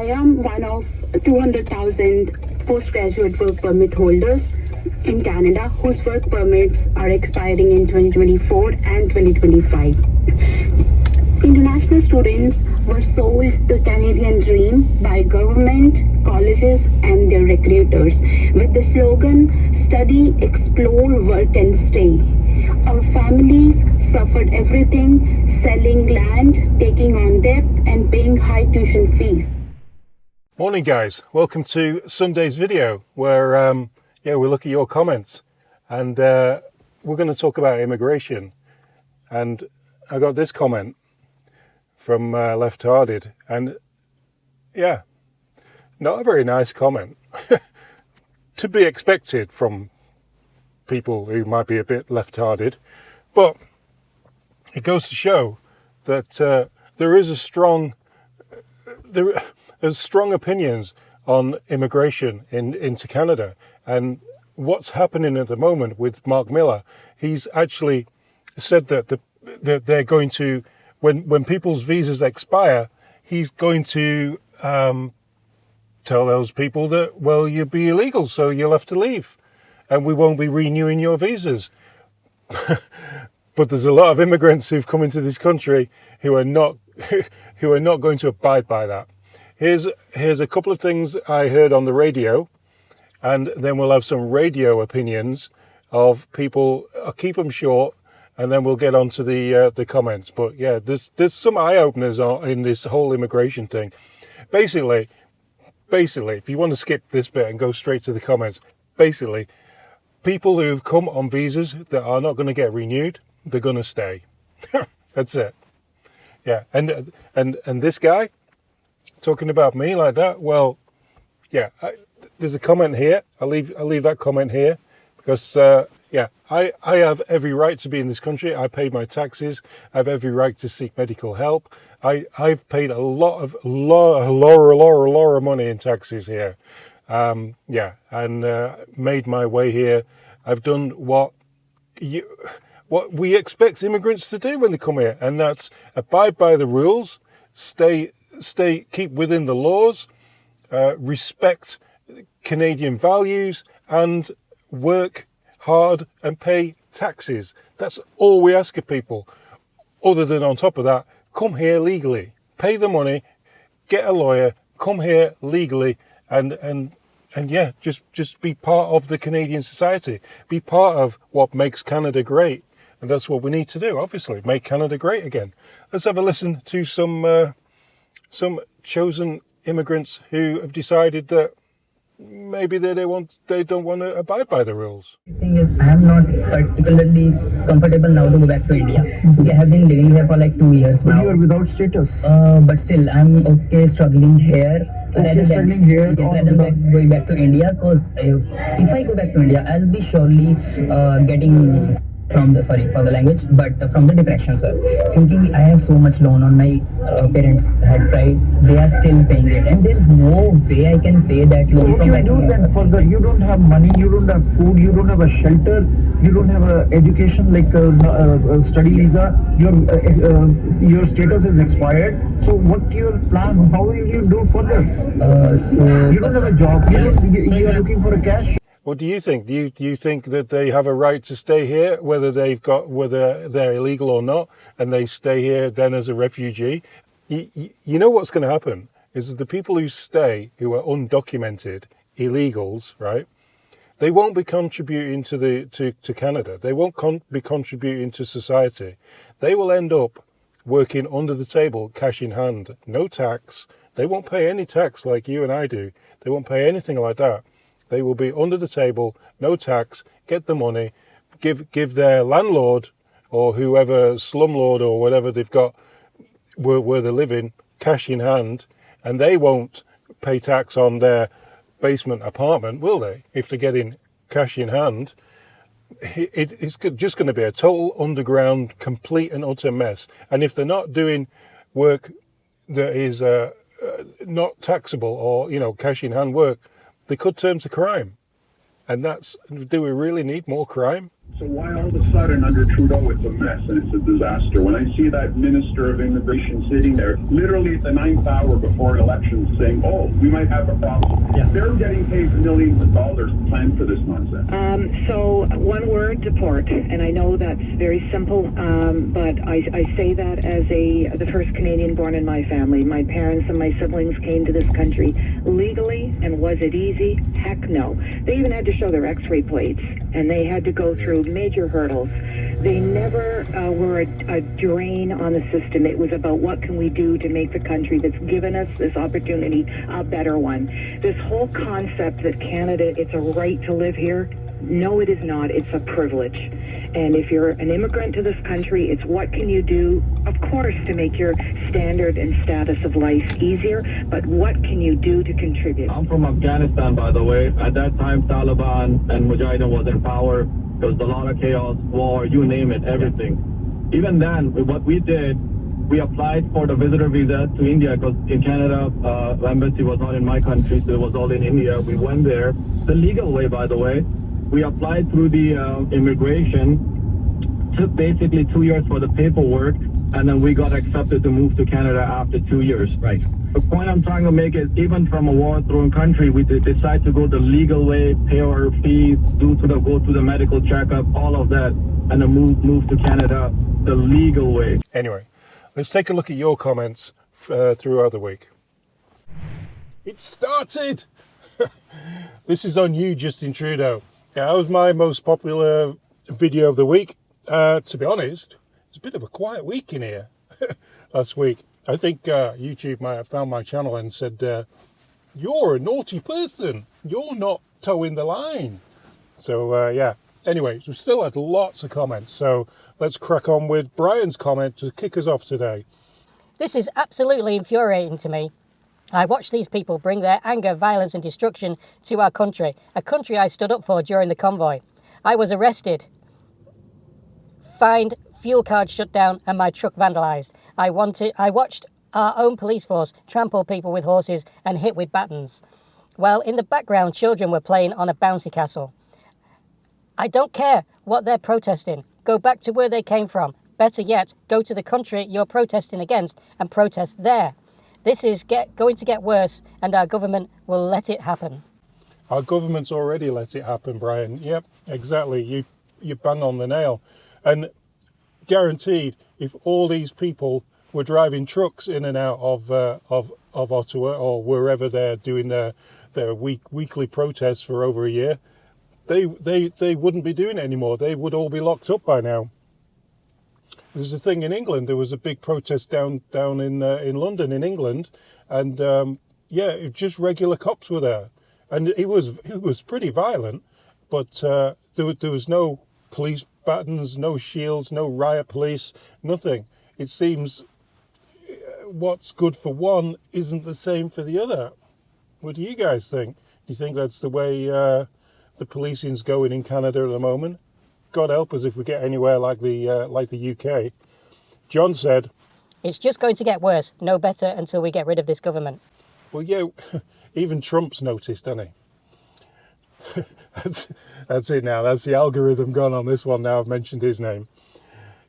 I am one of 200,000 postgraduate work permit holders in Canada whose work permits are expiring in 2024 and 2025. International students were sold the Canadian dream by government, colleges, and their recruiters with the slogan, study, explore, work, and stay. Our families suffered everything, selling land, taking on debt, and paying high tuition fees. Morning guys, welcome to Sunday's video where we look at your comments, and we're going to talk about immigration. And I got this comment from Left Hearted, and yeah, not a very nice comment to be expected from people who might be a bit left-hearted, but it goes to show that there's strong opinions on immigration into Canada. And what's happening at the moment with Mark Miller, he's actually said that that they're going to, when people's visas expire, he's going to tell those people that, well, you'll be illegal, so you'll have to leave, and we won't be renewing your visas. But there's a lot of immigrants who've come into this country who are not going to abide by that. Here's a couple of things I heard on the radio, and then we'll have some radio opinions of people. I'll keep them short, and then we'll get on to the comments. But yeah, there's some eye-openers in this whole immigration thing. Basically, if you want to skip this bit and go straight to the comments, basically, people who've come on visas that are not going to get renewed, they're going to stay. That's it. Yeah, and this guy talking about me like that, well, yeah, there's a comment here. I'll leave that comment here because I have every right to be in this country. I pay my taxes. I have every right to seek medical help. I've paid a lot of money in taxes here. And made my way here. I've done what we expect immigrants to do when they come here, and that's abide by the rules, keep within the laws, respect Canadian values, and work hard and pay taxes. That's all we ask of people. Other than, on top of that, come here legally, pay the money, get a lawyer, come here legally, and yeah, just be part of the Canadian society. Be part of what makes Canada great. And that's what we need to do, obviously, make Canada great again. Let's have a listen to some chosen immigrants who have decided that maybe they don't want to abide by the rules. The thing is, I am not particularly comfortable now to go back to India. Okay, I have been living here for like 2 years now. But you are without status. But still, I'm okay struggling here. Rather than going back to India, because if I go back to India, I'll be surely getting from the, sorry for the language, but from the depression, sir. Thinking I have so much loan on my parents had tried, they are still paying it, and there's no way I can pay that loan. What do you do then? Further, you don't have money, you don't have food, you don't have a shelter, you don't have a education like a study visa. Your status is expired. So what's your plan? How will you do further? You don't have a job. You are looking for a cash. What do you think? Do you think that they have a right to stay here, whether they're illegal or not, and they stay here then as a refugee? You know what's going to happen is that the people who stay, who are undocumented, illegals, right? They won't be contributing to Canada. They won't be contributing to society. They will end up working under the table, cash in hand, no tax. They won't pay any tax like you and I do. They won't pay anything like that. They will be under the table, no tax, get the money, give their landlord or whoever, slumlord or whatever they've got where they're living, cash in hand, and they won't pay tax on their basement apartment, will they? If they're getting cash in hand, it's just going to be a total underground, complete and utter mess. And if they're not doing work that is not taxable or, cash in hand work, they could turn to crime. And do we really need more crime? So why all of a sudden under Trudeau it's a mess and it's a disaster? When I see that Minister of Immigration sitting there, literally at the 9th hour before an election saying, oh, we might have a problem. Yeah. They're getting paid millions of dollars to plan for this nonsense. So one word, deport. And I know that's very simple, but I say that as the first Canadian born in my family. My parents and my siblings came to this country legally, and was it easy? Heck no. They even had to show their x-ray plates, and they had to go through major hurdles. They never were a drain on the system. It was about what can we do to make the country that's given us this opportunity a better one. This whole concept that Canada, it's a right to live here, no, it is not. It's a privilege. And if you're an immigrant to this country, it's what can you do, of course, to make your standard and status of life easier, but what can you do to contribute? I'm from Afghanistan, by the way. At that time, Taliban and Mujahideen was in power. There was a lot of chaos, war, you name it, everything. Even then, what we did, we applied for the visitor visa to India because in Canada, the embassy was not in my country, so it was all in India. We went there, the legal way, by the way. We applied through the immigration, took basically 2 years for the paperwork, and then we got accepted to move to Canada after 2 years. Right. The point I'm trying to make is even from a war-torn country, we decide to go the legal way, pay our fees, go to the medical checkup, all of that, and then move to Canada the legal way. Anyway, let's take a look at your comments throughout the week. It started! This is on you, Justin Trudeau. Yeah, that was my most popular video of the week. To be honest, it's a bit of a quiet week in here last week. I think YouTube might have found my channel and said, you're a naughty person. You're not towing the line. So, yeah. Anyways, we've still had lots of comments. So let's crack on with Brian's comment to kick us off today. This is absolutely infuriating to me. I watch these people bring their anger, violence and destruction to our country, a country I stood up for during the convoy. I was arrested, fined, fuel card shut down and my truck vandalised. I watched our own police force trample people with horses and hit with batons. While in the background, children were playing on a bouncy castle. I don't care what they're protesting. Go back to where they came from. Better yet, go to the country you're protesting against and protest there. This is going to get worse and our government will let it happen. Our government's already let it happen, Brian. Yep, exactly. You bang on the nail. And guaranteed, if all these people were driving trucks in and out of Ottawa or wherever they're doing their weekly protests for over a year, they wouldn't be doing it anymore. They would all be locked up by now. There's a thing in England. There was a big protest down in London, in England, and yeah, just regular cops were there, and it was pretty violent, but there was no police batons, no shields, no riot police, nothing. It seems what's good for one isn't the same for the other. What do you guys think? Do you think that's the way the policing's going in Canada at the moment? God help us if we get anywhere like the UK. John said, it's just going to get worse, no better until we get rid of this government. Well, yeah, even Trump's noticed, hasn't he? That's it now. That's the algorithm gone on this one now. I've mentioned his name.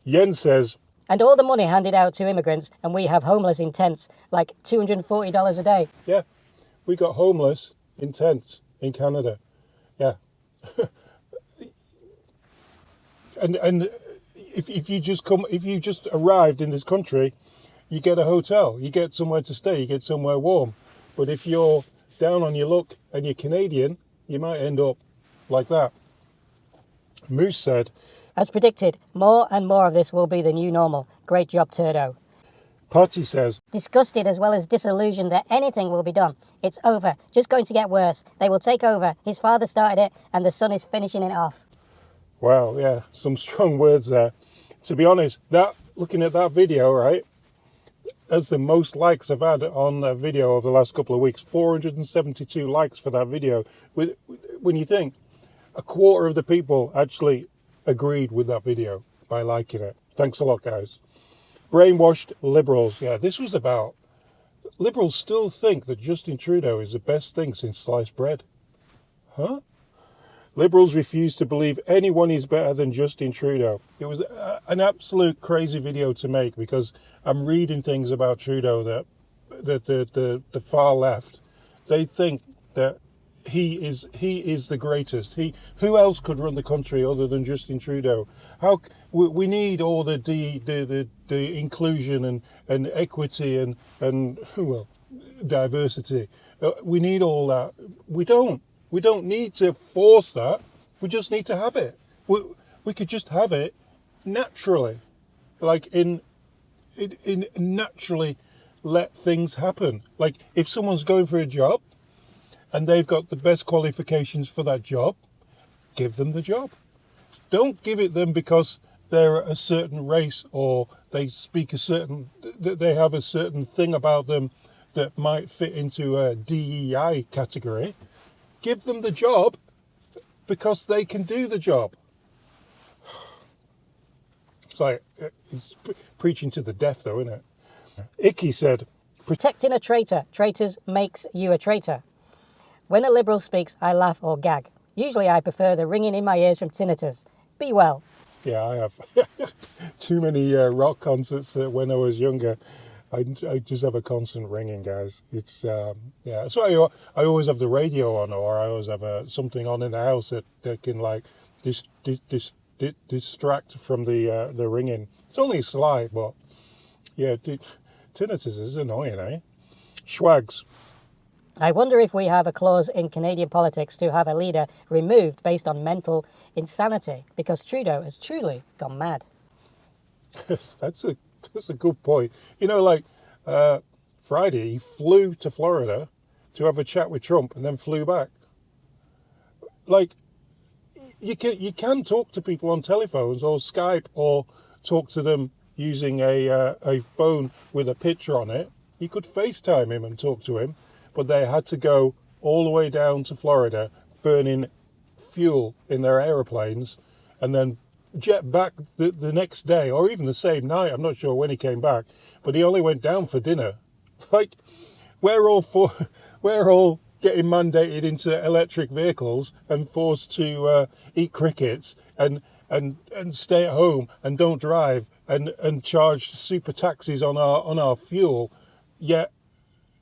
Yen says, and all the money handed out to immigrants, and we have homeless in tents, like $240 a day. Yeah, we got homeless in tents in Canada. Yeah. And if you just arrived in this country, you get a hotel, you get somewhere to stay, you get somewhere warm. But if you're down on your luck and you're Canadian, you might end up like that. Moose said, as predicted, more and more of this will be the new normal. Great job, Trudeau. Patty says, disgusted as well as disillusioned that anything will be done. It's over, just going to get worse. They will take over. His father started it and the son is finishing it off. Wow, yeah, some strong words there. To be honest, looking at that video, right, that's the most likes I've had on a video over the last couple of weeks. 472 likes for that video. When you think a quarter of the people actually agreed with that video by liking it. Thanks a lot, guys. Brainwashed liberals. Yeah, this was about... Liberals still think that Justin Trudeau is the best thing since sliced bread. Huh? Liberals refuse to believe anyone is better than Justin Trudeau. It was an absolute crazy video to make because I'm reading things about Trudeau that the far left, they think that he is the greatest. Who else could run the country other than Justin Trudeau? We need all the inclusion and equity and diversity. We need all that. We don't need to force that. We just need to have it. We could just have it naturally, like in naturally let things happen. Like if someone's going for a job and they've got the best qualifications for that job, give them the job. Don't give it them because they're a certain race or they they have a certain thing about them that might fit into a DEI category. Give them the job because they can do the job. It's like, it's preaching to the deaf though, isn't it? Icky said, protecting a traitor. Traitors makes you a traitor. When a Liberal speaks, I laugh or gag. Usually I prefer the ringing in my ears from tinnitus. Be well. Yeah, I have too many rock concerts when I was younger. I just have a constant ringing, guys. It's yeah. So I always have the radio on, or I always have something on in the house that can like distract from the ringing. It's only slight, but yeah, tinnitus is annoying, eh? Schwags. I wonder if we have a clause in Canadian politics to have a leader removed based on mental insanity, because Trudeau has truly gone mad. That's a good point. You know, like Friday, he flew to Florida to have a chat with Trump and then flew back. Like, you can talk to people on telephones or Skype or talk to them using a phone with a picture on it. You could FaceTime him and talk to him, but they had to go all the way down to Florida, burning fuel in their aeroplanes, and then jet back the next day, or even the same night. I'm not sure when he came back, but he only went down for dinner. Like, we're all getting mandated into electric vehicles and forced to eat crickets and stay at home and don't drive and charge super taxes on our fuel. Yet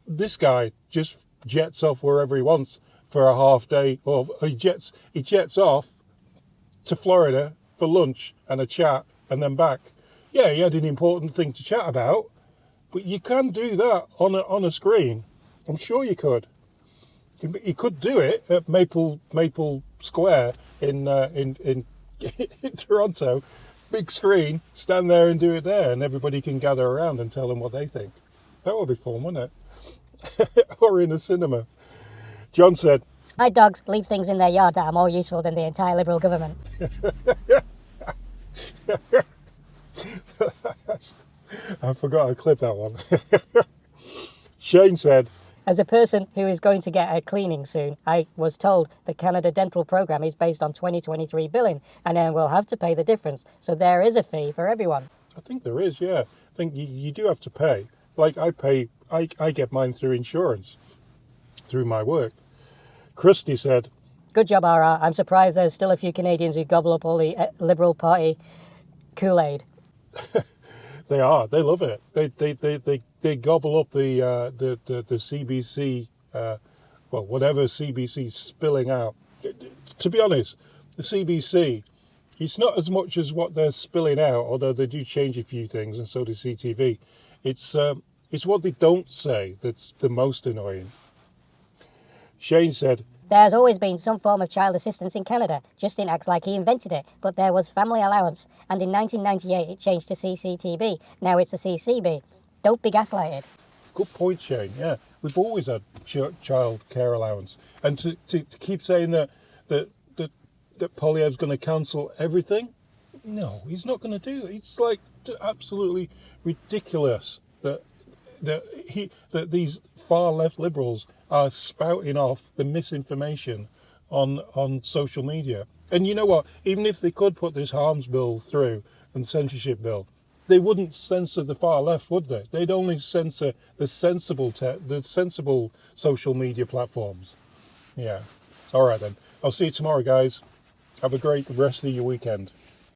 this guy just jets off wherever he wants for a half day, or he jets off to Florida for lunch and a chat and then back. Yeah, he had an important thing to chat about, but you can do that on a screen. I'm sure you could. You could do it at Maple Square in Toronto. Big screen, stand there and do it there, and everybody can gather around and tell them what they think. That would be fun, wouldn't it? Or in a cinema. John said, my dogs leave things in their yard that are more useful than the entire Liberal government. I forgot I clipped that one. Shane said, as a person who is going to get a cleaning soon, I was told the Canada Dental Programme is based on 2023 billing, and then we'll have to pay the difference. So there is a fee for everyone. I think there is, yeah. I think you do have to pay. Like I get mine through insurance, through my work. Christy said, good job, RR. I'm surprised there's still a few Canadians who gobble up all the Liberal Party Kool-Aid. They are. They love it. They gobble up the CBC, whatever CBC's spilling out. To be honest, the CBC, it's not as much as what they're spilling out, although they do change a few things, and so does CTV. It's what they don't say that's the most annoying. Shane said, there's always been some form of child assistance in Canada. Justin acts like he invented it, but there was family allowance, and in 1998 it changed to CCTB. Now it's a CCB. Don't be gaslighted. Good point, Shane. Yeah, we've always had child care allowance, and to keep saying that Poilievre's going to cancel everything, no, he's not going to do that. It's like absolutely ridiculous that these far left Liberals are spouting off the misinformation on social media. And you know what? Even if they could put this harms bill through and censorship bill, they wouldn't censor the far left, would they? They'd only censor the sensible social media platforms. Yeah. All right then. I'll see you tomorrow, guys. Have a great rest of your weekend.